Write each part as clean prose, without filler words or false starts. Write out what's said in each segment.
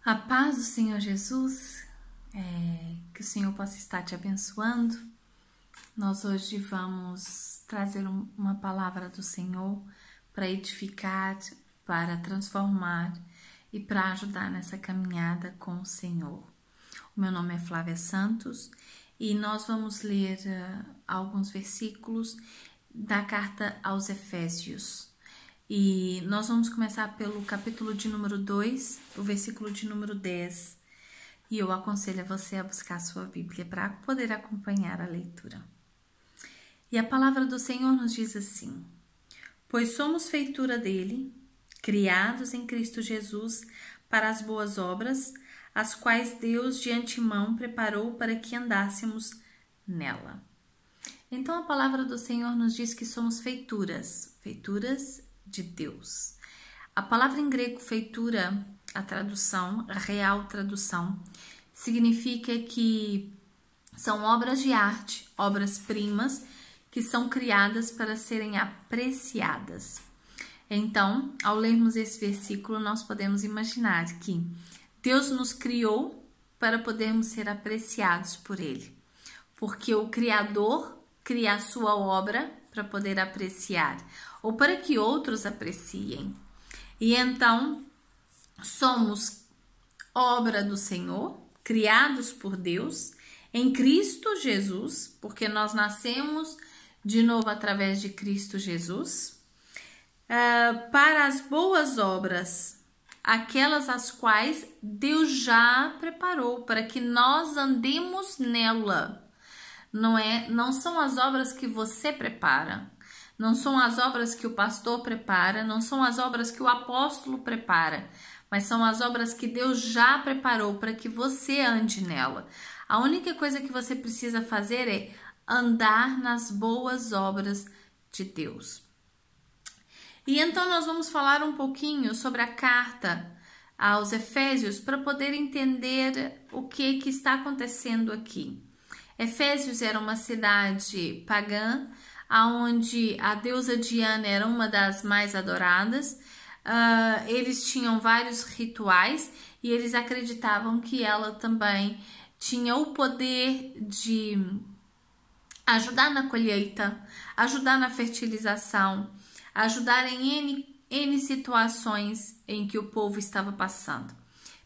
A paz do Senhor Jesus, que o Senhor possa estar te abençoando. Nós hoje vamos trazer uma palavra do Senhor para edificar, para transformar e para ajudar nessa caminhada com o Senhor. O meu nome é Flávia Santos e nós vamos ler alguns versículos da carta aos Efésios. E nós vamos começar pelo capítulo de número 2, o versículo de número 10. E eu aconselho a você a buscar a sua Bíblia para poder acompanhar a leitura. E a palavra do Senhor nos diz assim: Pois somos feitura dele, criados em Cristo Jesus para as boas obras, as quais Deus de antemão preparou para que andássemos nela. Então a palavra do Senhor nos diz que somos feituras de Deus. A palavra em grego feitura, a tradução, a real tradução, significa que são obras de arte, obras-primas, que são criadas para serem apreciadas. Então, ao lermos esse versículo, nós podemos imaginar que Deus nos criou para podermos ser apreciados por Ele, porque o Criador cria a sua obra para poder apreciar, ou para que outros apreciem. E então, somos obra do Senhor, criados por Deus, em Cristo Jesus, porque nós nascemos de novo através de Cristo Jesus, para as boas obras, aquelas as quais Deus já preparou, para que nós andemos nela. Não são as obras que você prepara, não são as obras que o pastor prepara, não são as obras que o apóstolo prepara, mas são as obras que Deus já preparou para que você ande nela. A única coisa que você precisa fazer é andar nas boas obras de Deus. E então nós vamos falar um pouquinho sobre a carta aos Efésios para poder entender o que está acontecendo aqui. Efésios era uma cidade pagã, onde a deusa Diana era uma das mais adoradas. Eles tinham vários rituais e eles acreditavam que ela também tinha o poder de ajudar na colheita, ajudar na fertilização, ajudar em N situações em que o povo estava passando.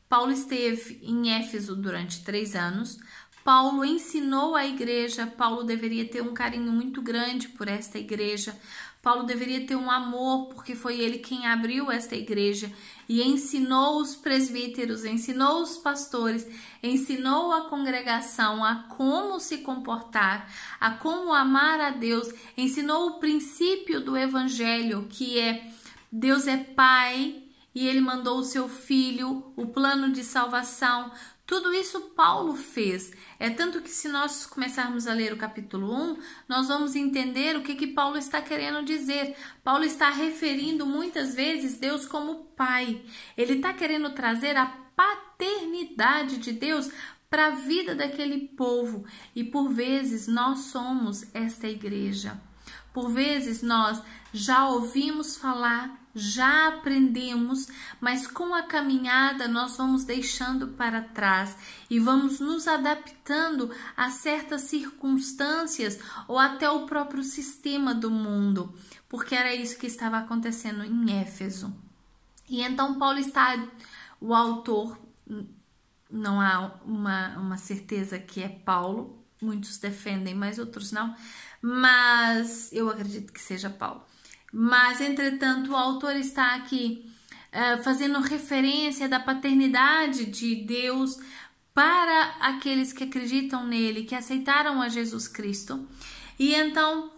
Paulo esteve em Éfeso durante 3 anos. Paulo ensinou a igreja, Paulo deveria ter um carinho muito grande por esta igreja, Paulo deveria ter um amor, porque foi ele quem abriu esta igreja e ensinou os presbíteros, ensinou os pastores, ensinou a congregação a como se comportar, a como amar a Deus, ensinou o princípio do evangelho, que é Deus é Pai e Ele mandou o seu Filho, o plano de salvação. Tudo isso Paulo fez. É tanto que se nós começarmos a ler o capítulo 1, nós vamos entender o que Paulo está querendo dizer. Paulo está referindo muitas vezes Deus como Pai. Ele está querendo trazer a paternidade de Deus para a vida daquele povo. E por vezes nós somos esta igreja. Por vezes nós já ouvimos falar, já aprendemos, mas com a caminhada nós vamos deixando para trás e vamos nos adaptando a certas circunstâncias ou até o próprio sistema do mundo, porque era isso que estava acontecendo em Éfeso. E então Paulo o autor, não há uma certeza que é Paulo, muitos defendem, mas outros não, mas eu acredito que seja Paulo. Mas, entretanto, o autor está aqui fazendo referência da paternidade de Deus para aqueles que acreditam nele, que aceitaram a Jesus Cristo. E então,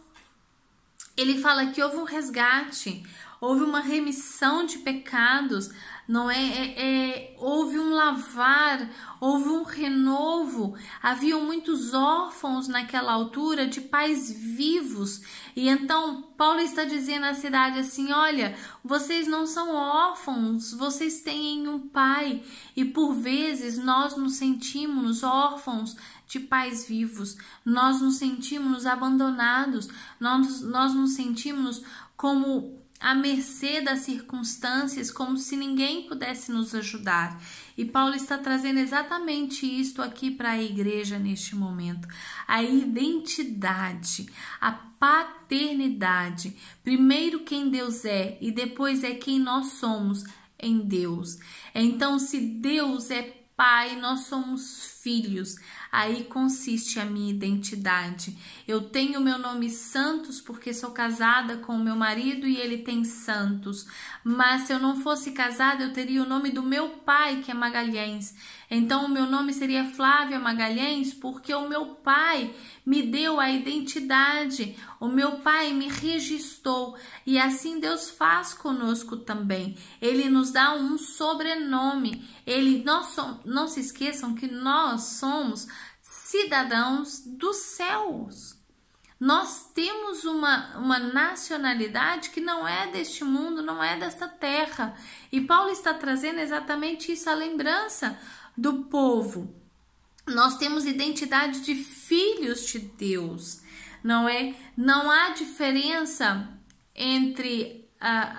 ele fala que houve um resgate, houve uma remissão de pecados, não houve um lavar, houve um renovo. Haviam muitos órfãos naquela altura de pais vivos. E então Paulo está dizendo à cidade assim: olha, vocês não são órfãos, vocês têm um pai. E por vezes nós nos sentimos órfãos de pais vivos, nós nos sentimos abandonados, nós nos sentimos como à mercê das circunstâncias, como se ninguém pudesse nos ajudar. E Paulo está trazendo exatamente isto aqui para a igreja neste momento. A identidade, a paternidade. Primeiro quem Deus é e depois é quem nós somos em Deus. Então, se Deus é Pai, nós somos filhos. Aí consiste a minha identidade. Eu tenho meu nome Santos porque sou casada com o meu marido e ele tem Santos. Mas se eu não fosse casada, eu teria o nome do meu pai, que é Magalhães. Então o meu nome seria Flávia Magalhães porque o meu pai me deu a identidade. O meu pai me registrou. E assim Deus faz conosco também. Ele nos dá um sobrenome. Não se esqueçam que nós somos cidadãos dos céus. Nós temos uma nacionalidade que não é deste mundo, não é desta terra. E Paulo está trazendo exatamente isso, a lembrança do povo. Nós temos identidade de filhos de Deus, não é? Não há diferença entre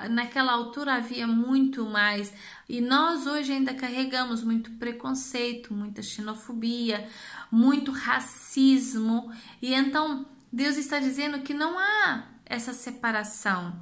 naquela altura havia muito mais, e nós hoje ainda carregamos muito preconceito, muita xenofobia, muito racismo, e então Deus está dizendo que não há essa separação.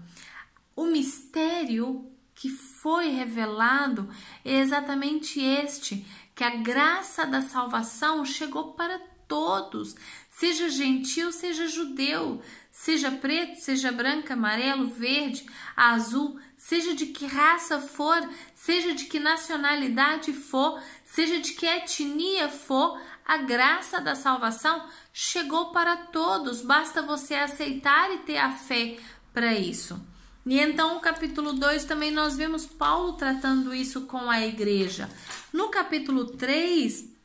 O mistério que foi revelado é exatamente este, que a graça da salvação chegou para todos, seja gentil, seja judeu, seja preto, seja branco, amarelo, verde, azul, seja de que raça for, seja de que nacionalidade for, seja de que etnia for, a graça da salvação chegou para todos, basta você aceitar e ter a fé para isso. E então, no capítulo 2, também nós vemos Paulo tratando isso com a igreja. No capítulo 3,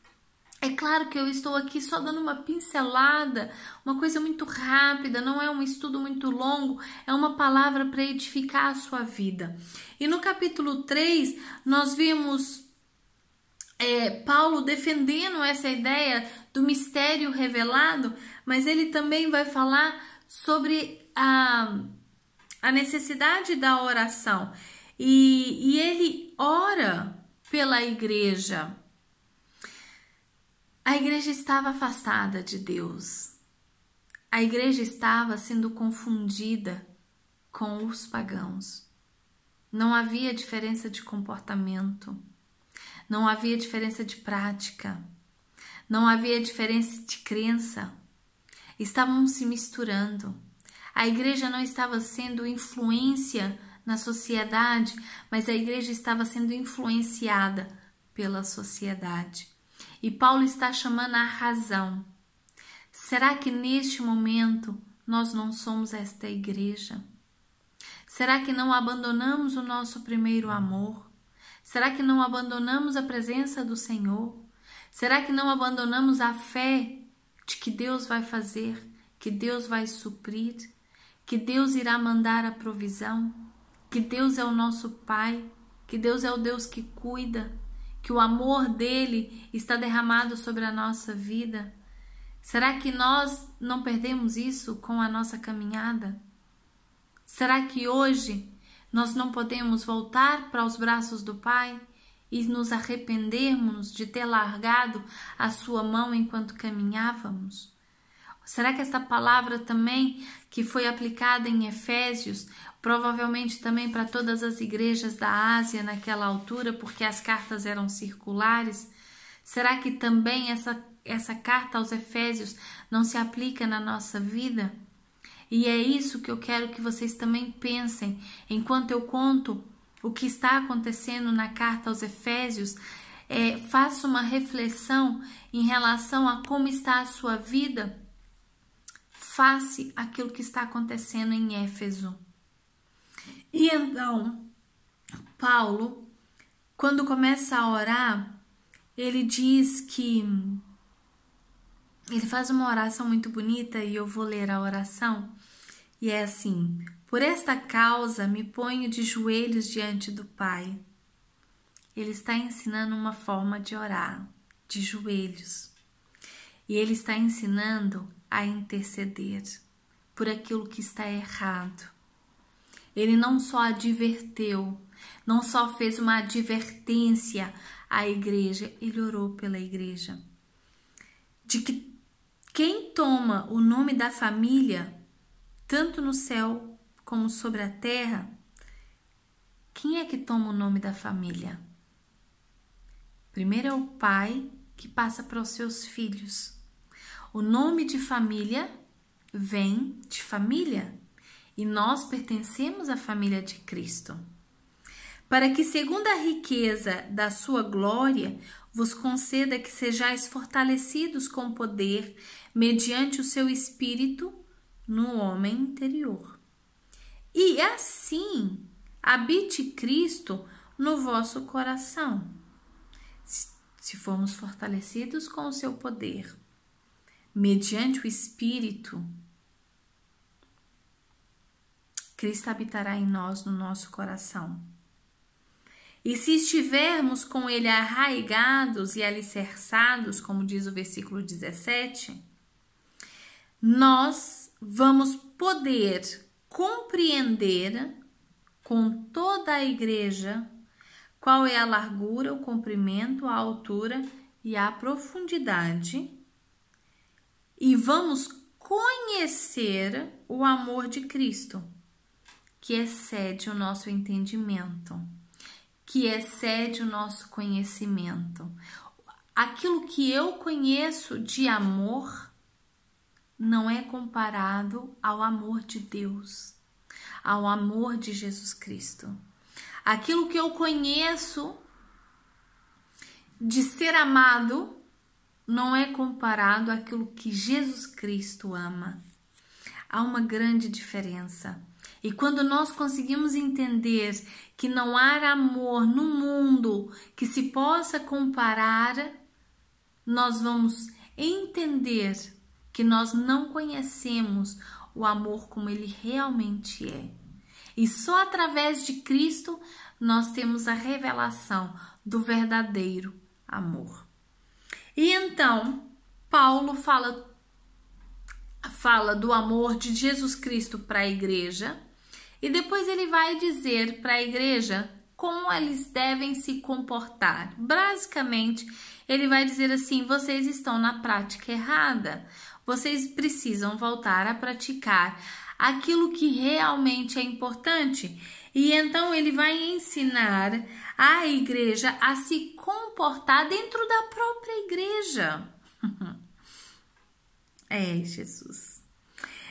é claro que eu estou aqui só dando uma pincelada, uma coisa muito rápida, não é um estudo muito longo, é uma palavra para edificar a sua vida. E no capítulo 3, nós vimos Paulo defendendo essa ideia do mistério revelado, mas ele também vai falar sobre a necessidade da oração. E ele ora pela igreja. A igreja estava afastada de Deus. A igreja estava sendo confundida com os pagãos. Não havia diferença de comportamento. Não havia diferença de prática. Não havia diferença de crença. Estavam se misturando. A igreja não estava sendo influência na sociedade, mas a igreja estava sendo influenciada pela sociedade. E Paulo está chamando a razão. Será que neste momento nós não somos esta igreja? Será que não abandonamos o nosso primeiro amor? Será que não abandonamos a presença do Senhor? Será que não abandonamos a fé de que Deus vai fazer, que Deus vai suprir, que Deus irá mandar a provisão, que Deus é o nosso Pai, que Deus é o Deus que cuida, que o amor dele está derramado sobre a nossa vida? Será que nós não perdemos isso com a nossa caminhada? Será que hoje nós não podemos voltar para os braços do Pai e nos arrependermos de ter largado a sua mão enquanto caminhávamos? Será que esta palavra também que foi aplicada em Efésios, provavelmente também para todas as igrejas da Ásia naquela altura, porque as cartas eram circulares, será que também essa carta aos Efésios não se aplica na nossa vida? E é isso que eu quero que vocês também pensem, enquanto eu conto o que está acontecendo na carta aos Efésios, faça uma reflexão em relação a como está a sua vida face àquilo que está acontecendo em Éfeso. E então, Paulo, quando começa a orar, ele diz que ele faz uma oração muito bonita e eu vou ler a oração. E é assim: por esta causa me ponho de joelhos diante do Pai. Ele está ensinando uma forma de orar, de joelhos. E ele está ensinando a interceder por aquilo que está errado. Ele não só adverteu, não só fez uma advertência à igreja, ele orou pela igreja. De que quem toma o nome da família, tanto no céu como sobre a terra, quem é que toma o nome da família? Primeiro é o pai que passa para os seus filhos. O nome de família vem de família e nós pertencemos à família de Cristo. Para que, segundo a riqueza da sua glória, vos conceda que sejais fortalecidos com poder mediante o seu espírito no homem interior. E assim habite Cristo no vosso coração, se formos fortalecidos com o seu poder, mediante o Espírito, Cristo habitará em nós, no nosso coração. E se estivermos com Ele arraigados e alicerçados, como diz o versículo 17, nós vamos poder compreender com toda a igreja qual é a largura, o comprimento, a altura e a profundidade, e vamos conhecer o amor de Cristo, que excede o nosso entendimento, que excede o nosso conhecimento. Aquilo que eu conheço de amor não é comparado ao amor de Deus, ao amor de Jesus Cristo. Aquilo que eu conheço de ser amado não é comparado àquilo que Jesus Cristo ama. Há uma grande diferença. E quando nós conseguimos entender que não há amor no mundo que se possa comparar, nós vamos entender que nós não conhecemos o amor como ele realmente é. E só através de Cristo nós temos a revelação do verdadeiro amor. E então, Paulo fala do amor de Jesus Cristo para a igreja, e depois ele vai dizer para a igreja como eles devem se comportar. Basicamente, ele vai dizer assim: vocês estão na prática errada, vocês precisam voltar a praticar aquilo que realmente é importante. E então ele vai ensinar a igreja a se comportar dentro da própria igreja. É, Jesus.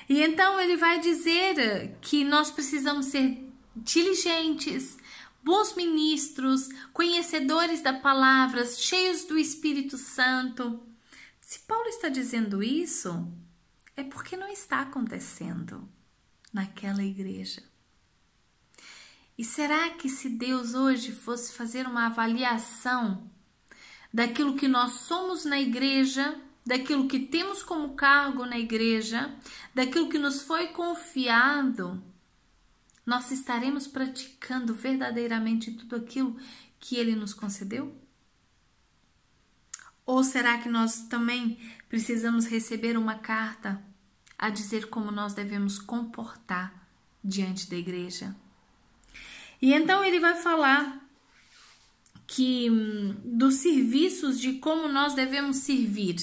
E então ele vai dizer que nós precisamos ser diligentes, bons ministros, conhecedores da palavra, cheios do Espírito Santo. Se Paulo está dizendo isso, é porque não está acontecendo naquela igreja. E será que se Deus hoje fosse fazer uma avaliação daquilo que nós somos na igreja, daquilo que temos como cargo na igreja, daquilo que nos foi confiado, nós estaremos praticando verdadeiramente tudo aquilo que Ele nos concedeu? Ou será que nós também precisamos receber uma carta a dizer como nós devemos comportar diante da igreja? E então ele vai falar que dos serviços, de como nós devemos servir.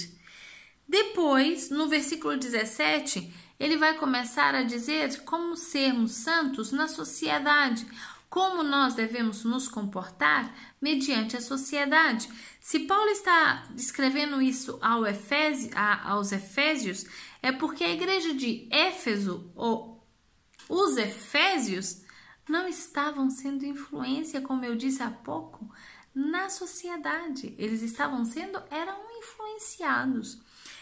Depois, no versículo 17, ele vai começar a dizer como sermos santos na sociedade, como nós devemos nos comportar mediante a sociedade. Se Paulo está escrevendo isso aos Efésios, é porque a igreja de Éfeso, ou os Efésios, não estavam sendo influência, como eu disse há pouco, na sociedade. Eles eram influenciados.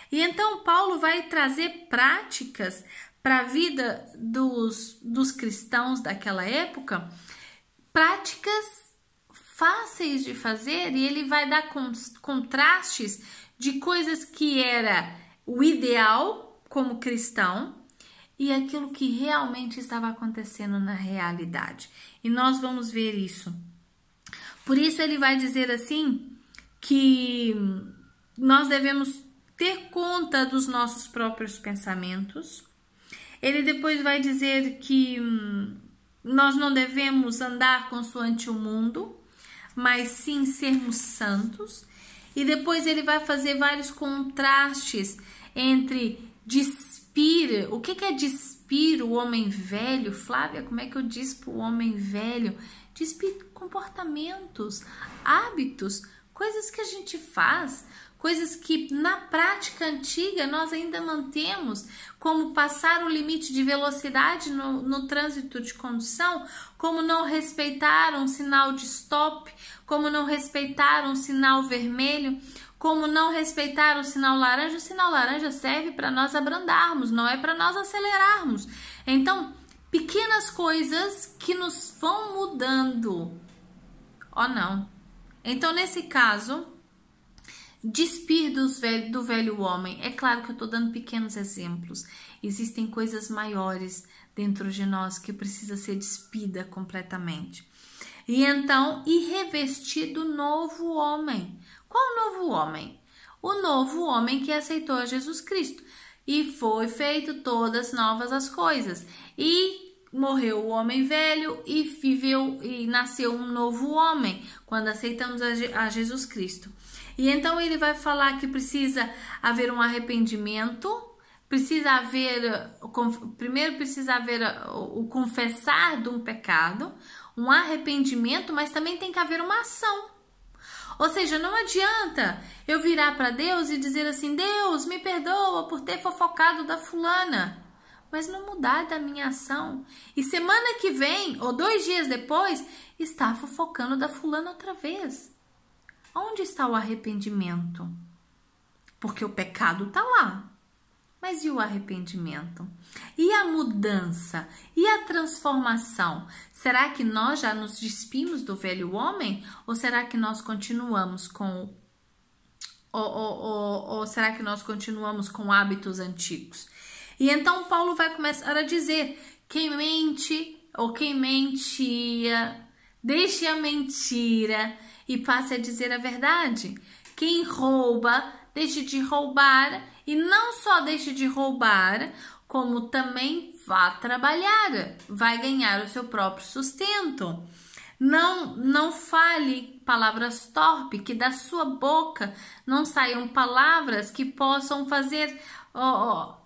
E então Paulo vai trazer práticas para a vida dos cristãos daquela época, práticas fáceis de fazer, e ele vai dar contrastes de coisas que era o ideal como cristão e aquilo que realmente estava acontecendo na realidade. E nós vamos ver isso. Por isso ele vai dizer assim que nós devemos ter conta dos nossos próprios pensamentos. Ele depois vai dizer que nós não devemos andar consoante o mundo, mas sim sermos santos. E depois ele vai fazer vários contrastes entre despir. O que é despir o homem velho? Flávia, como é que eu dispo o homem velho? Despir comportamentos, hábitos, coisas que a gente faz, coisas que na prática antiga nós ainda mantemos, como passar o limite de velocidade no trânsito de condução, como não respeitar um sinal de stop, como não respeitar um sinal vermelho, como não respeitar o sinal laranja. O sinal laranja serve para nós abrandarmos, não é para nós acelerarmos. Então, pequenas coisas que nos vão mudando. Oh, não. Então, nesse caso, despir do velho homem. É claro que eu estou dando pequenos exemplos. Existem coisas maiores dentro de nós que precisa ser despida completamente. E então, e revestir do novo homem. Qual o novo homem? O novo homem que aceitou Jesus Cristo. E foi feito todas novas as coisas. E morreu o homem velho e viveu e nasceu um novo homem quando aceitamos a Jesus Cristo. E então ele vai falar que precisa haver um arrependimento, primeiro precisa haver o confessar de um pecado, um arrependimento, mas também tem que haver uma ação. Ou seja, não adianta eu virar para Deus e dizer assim: Deus, me perdoa por ter fofocado da fulana, mas não mudar da minha ação. E semana que vem, ou 2 dias depois, está fofocando da fulana outra vez. Onde está o arrependimento? Porque o pecado está lá. Mas e o arrependimento? E a mudança? E a transformação? Será que nós já nos despimos do velho homem? Ou será que nós continuamos com será que nós continuamos com hábitos antigos? E então Paulo vai começar a dizer: quem mente ou quem mentia, deixe a mentira e passe a dizer a verdade. Quem rouba, deixe de roubar, e não só deixe de roubar, como também vá trabalhar, vai ganhar o seu próprio sustento. Não fale palavras torpes, que da sua boca não saiam palavras que possam fazer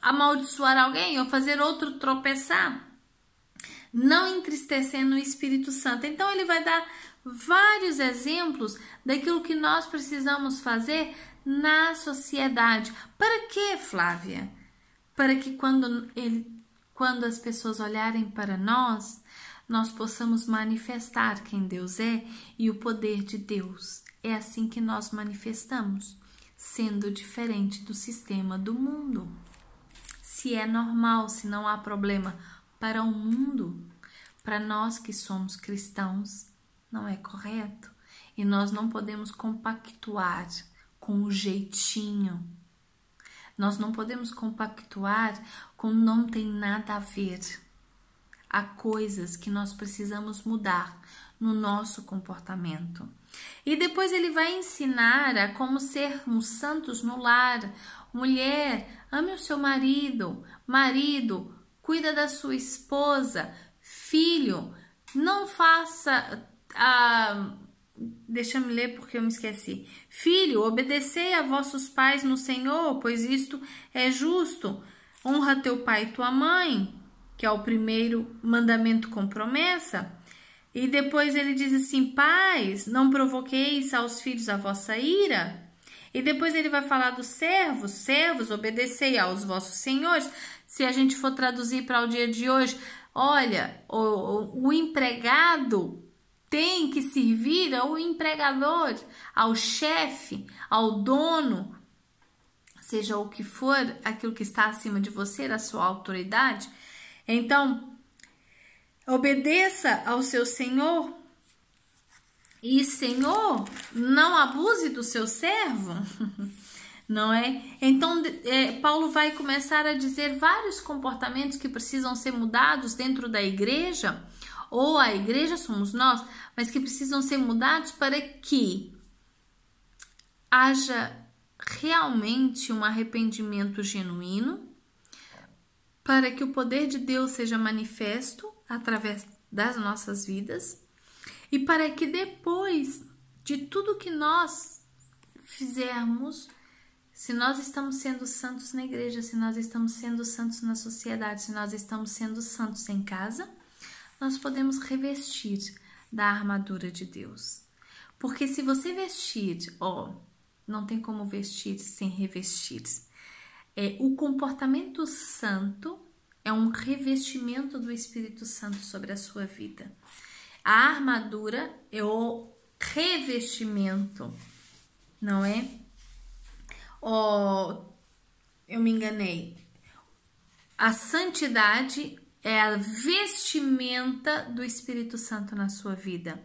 amaldiçoar alguém ou fazer outro tropeçar. Não entristecendo o Espírito Santo. Então ele vai dar vários exemplos daquilo que nós precisamos fazer na sociedade. Para quê, Flávia? Para que quando as pessoas olharem para nós possamos manifestar quem Deus é e o poder de Deus. É assim que nós manifestamos, sendo diferente do sistema do mundo. Se é normal, se não há problema para o mundo, para nós que somos cristãos, não é correto. E nós não podemos compactuar com o jeitinho. Nós não podemos compactuar com não tem nada a ver. Há coisas que nós precisamos mudar no nosso comportamento. E depois ele vai ensinar a como sermos santos no lar. Mulher, ame o seu marido. Marido, cuida da sua esposa. Filho, não faça... Deixa eu me ler porque eu me esqueci. Filho, obedecei a vossos pais no Senhor, pois isto é justo. Honra teu pai e tua mãe, que é o primeiro mandamento com promessa. E depois ele diz assim: pais, não provoqueis aos filhos a vossa ira. E depois ele vai falar dos servos. Servos, obedecei aos vossos senhores. Se a gente for traduzir para o dia de hoje, olha, o empregado tem que servir ao empregador, ao chefe, ao dono, seja o que for, aquilo que está acima de você, a sua autoridade. Então, obedeça ao seu Senhor. E Senhor, não abuse do seu servo, não é? Então, Paulo vai começar a dizer vários comportamentos que precisam ser mudados dentro da igreja, ou a igreja somos nós, mas que precisam ser mudados para que haja realmente um arrependimento genuíno, para que o poder de Deus seja manifesto através das nossas vidas e para que depois de tudo que nós fizermos, se nós estamos sendo santos na igreja, se nós estamos sendo santos na sociedade, se nós estamos sendo santos em casa, nós podemos revestir da armadura de Deus. Porque se você vestir, não tem como vestir sem revestir. O comportamento santo é um revestimento do Espírito Santo sobre a sua vida. A armadura é o revestimento, não é? Eu me enganei. A santidade é a vestimenta do Espírito Santo na sua vida.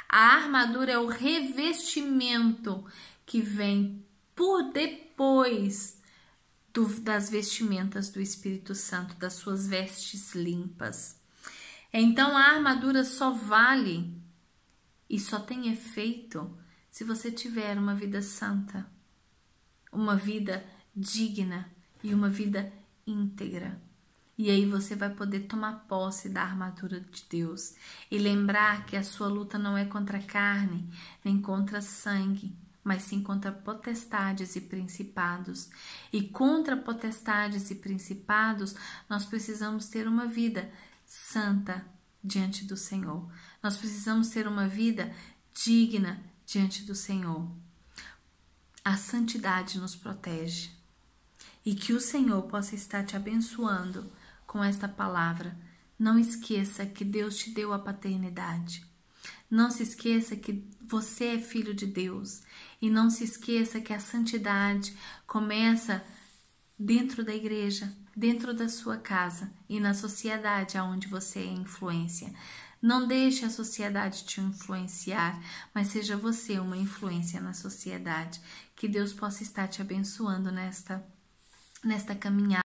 A armadura é o revestimento que vem por depois das vestimentas do Espírito Santo, das suas vestes limpas. Então a armadura só vale e só tem efeito se você tiver uma vida santa, uma vida digna e uma vida íntegra. E aí você vai poder tomar posse da armadura de Deus e lembrar que a sua luta não é contra a carne, nem contra sangue, mas sim contra potestades e principados. E contra potestades e principados, nós precisamos ter uma vida santa diante do Senhor. Nós precisamos ter uma vida digna diante do Senhor. A santidade nos protege. E que o Senhor possa estar te abençoando com esta palavra. Não esqueça que Deus te deu a paternidade. Não se esqueça que você é filho de Deus. E não se esqueça que a santidade começa dentro da igreja, dentro da sua casa e na sociedade aonde você é influência. Não deixe a sociedade te influenciar, mas seja você uma influência na sociedade. Que Deus possa estar te abençoando nesta caminhada.